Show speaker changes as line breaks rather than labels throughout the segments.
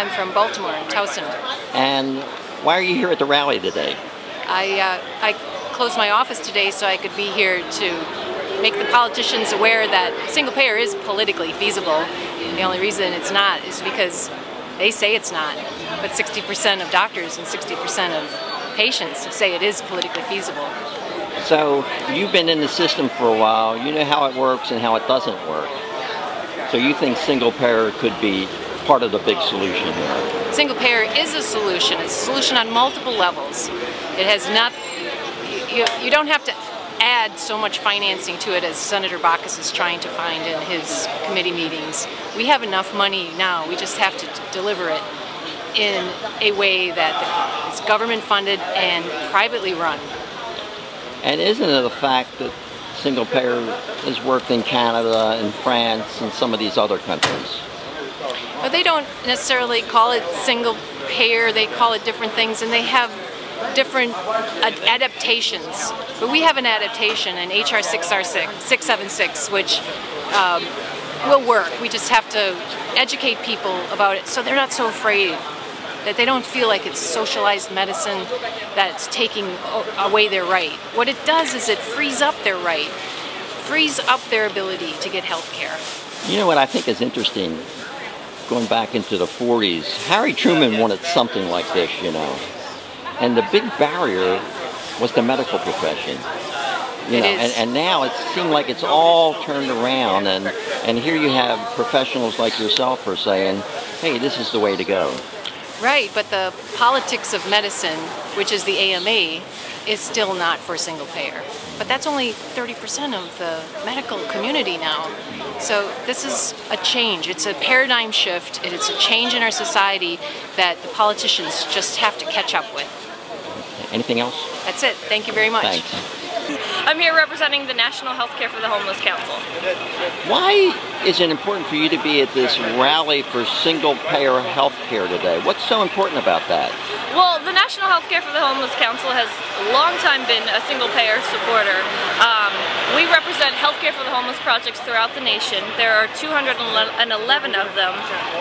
I'm from Baltimore, Towson.
And why are you here at the rally today?
I closed my office today so I could be here to make the politicians aware that single payer is politically feasible. The only reason it's not is because they say it's not, but 60% of doctors and 60% of patients say it is politically feasible.
So you've been in the system for a while, you know how it works and how it doesn't work. So you think single payer could be part of the big solution here?
Single payer is a solution. It's a solution on multiple levels. It has not, you don't have to add so much financing to it as Senator Baucus is trying to find in his committee meetings. We have enough money now, we just have to deliver it in a way that is government funded and privately run.
And isn't it a fact that single payer has worked in Canada and France and some of these other countries?
Well, they don't necessarily call it single payer, they call it different things, and they have different adaptations. But we have an adaptation in HR 676, which will work. We just have to educate people about it so they're not so afraid, that they don't feel like it's socialized medicine that's taking away their right. What it does is it frees up their right, frees up their ability to get health care.
You know what I think is interesting, going back into the 40s, Harry Truman wanted something like this, you know. And the big barrier was the medical profession. You know, and now it seems like it's all turned around, and here you have professionals like yourself who are saying, hey, this is the way to go.
Right, but the politics of medicine, which is the AMA, is still not for single payer. But that's only 30% of the medical community now. So this is a change. It's a paradigm shift. It's a change in our society that the politicians just have to catch up with.
Anything else?
That's it. Thank you very much.
Thanks.
I'm here representing the National Healthcare for the Homeless Council.
Why is it important for you to be at this rally for single-payer health care today? What's so important about that?
Well, the National Healthcare for the Homeless Council has a long time been a single-payer supporter. We represent healthcare for the homeless projects throughout the nation. There are 211 of them,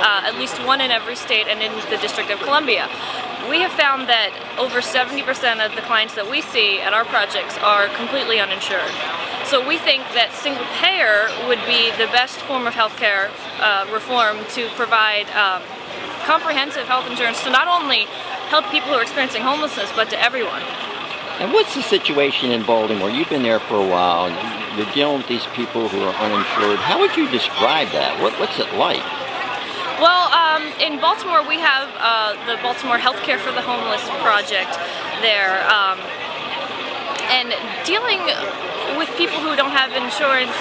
at least one in every state and in the District of Columbia. We have found that over 70% of the clients that we see at our projects are completely uninsured. So we think that single payer would be the best form of healthcare reform to provide comprehensive health insurance to not only help people who are experiencing homelessness, but to everyone.
And what's the situation in Baltimore? You've been there for a while, and you're dealing with these people who are uninsured. How would you describe that? What's it like?
Well, in Baltimore we have the Baltimore Healthcare for the Homeless project there, and dealing with people who don't have insurance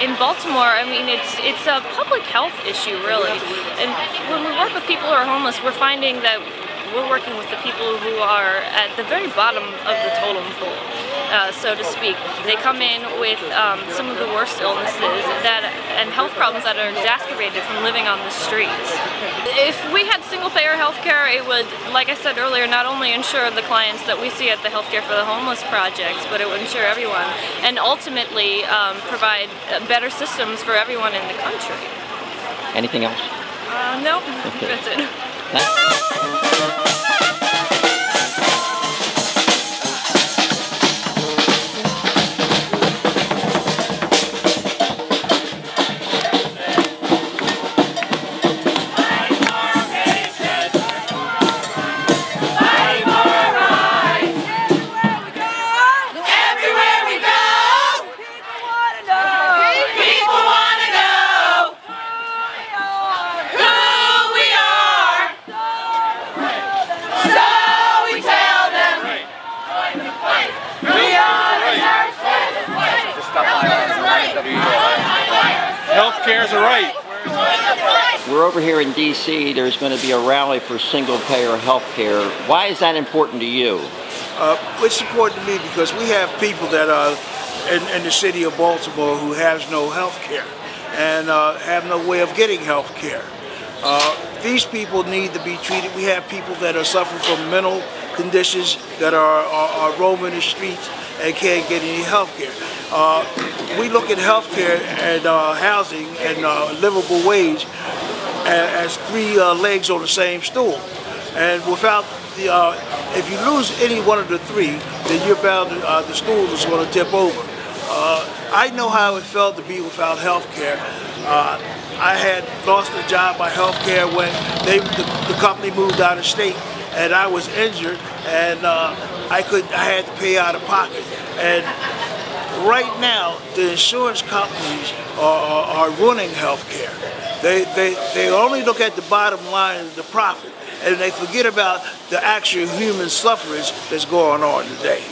in Baltimore, I mean, it's a public health issue, really. And when we work with people who are homeless, we're finding that we're working with the people who are at the very bottom of the totem pole, so to speak. They come in with some of the worst illnesses and health problems that are exacerbated from living on the streets. If we had single-payer healthcare, it would, like I said earlier, not only insure the clients that we see at the Healthcare for the Homeless projects, but it would insure everyone, and ultimately provide better systems for everyone in the country.
Anything else?
No,
okay.
That's it.
Thanks.
Healthcare's a right.
We're over here in D.C. There's going to be a rally for single-payer health care. Why is that important to you?
It's important to me because we have people that are in the city of Baltimore who has no health care and have no way of getting health care. These people need to be treated. We have people that are suffering from mental conditions that are roaming the streets and can't get any health care. We look at health care and housing and livable wage as three legs on the same stool. And without the, if you lose any one of the three, then you're bound to, the stool is going to tip over. I know how it felt to be without health care. I had lost a job by health care when the company moved out of state, and I was injured, and I had to pay out of pocket. And right now, the insurance companies are running health care. They only look at the bottom line of the profit, and they forget about the actual human sufferance that's going on today.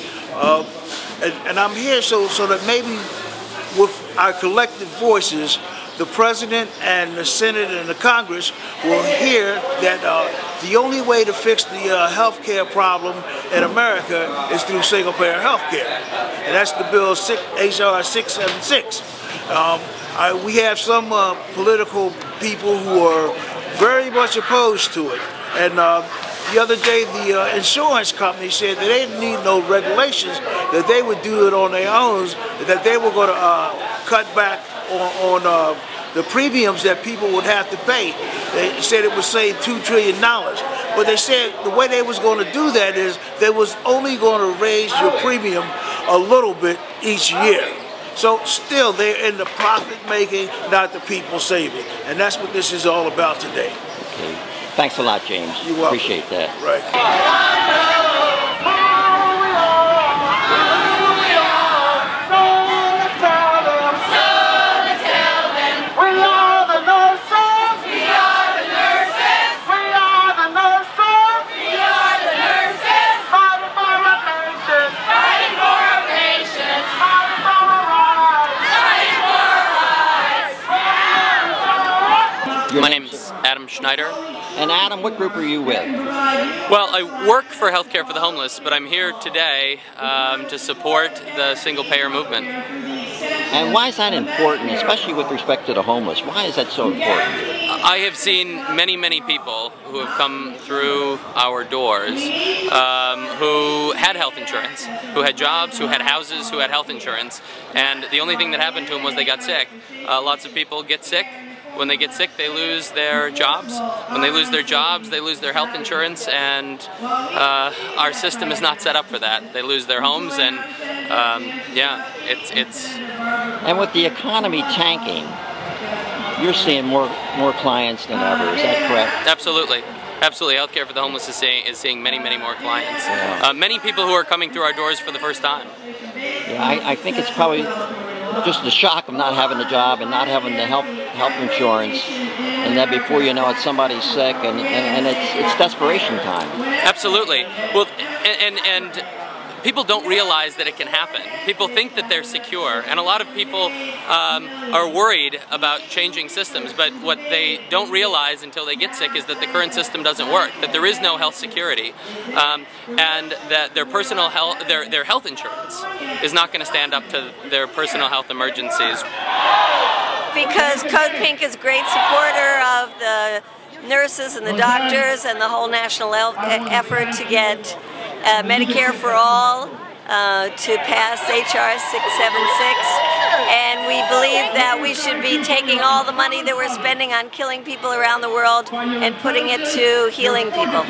And I'm here so that maybe with our collective voices, the President and the Senate and the Congress will hear that the only way to fix the health care problem in America is through single-payer health care. And that's the bill H.R. 676. We have some political people who are very much opposed to it. And the other day, the insurance company said that they didn't need no regulations, that they would do it on their own, that they were going to cut back on the premiums that people would have to pay. They said it would save $2 trillion. But they said the way they was going to do that is they was only going to raise your premium a little bit each year. So still, they're in the profit making, not the people saving. And that's what this is all about today.
Okay. Thanks a lot, James.
You're welcome.
Appreciate that.
Right.
My name's Adam Schneider.
And Adam, what group are you with?
Well, I work for Healthcare for the Homeless, but I'm here today to support the single-payer movement.
And why is that important, especially with respect to the homeless? Why is that so important?
I have seen many, many people who have come through our doors who had health insurance, who had jobs, who had houses, who had health insurance, and the only thing that happened to them was they got sick. Lots of people get sick. When they get sick, they lose their jobs. When they lose their jobs, they lose their health insurance, and our system is not set up for that. They lose their homes, and yeah, it's...
And with the economy tanking, you're seeing more clients than ever, is that correct?
Absolutely. Absolutely. Healthcare for the Homeless is seeing many, many more clients.
Yeah.
Many people who are coming through our doors for the first time.
Yeah, I think it's probably just the shock of not having a job and not having the health insurance, and then before you know it, somebody's sick, and it's desperation time.
Absolutely. Well, and people don't realize that it can happen. People think that they're secure, and a lot of people are worried about changing systems, but what they don't realize until they get sick is that the current system doesn't work, that there is no health security, and that their personal health, their health insurance is not going to stand up to their personal health emergencies.
Because Code Pink is a great supporter of the nurses and the doctors and the whole national effort to get Medicare for All, to pass H.R. 676, and we believe that we should be taking all the money that we're spending on killing people around the world and putting it to healing people.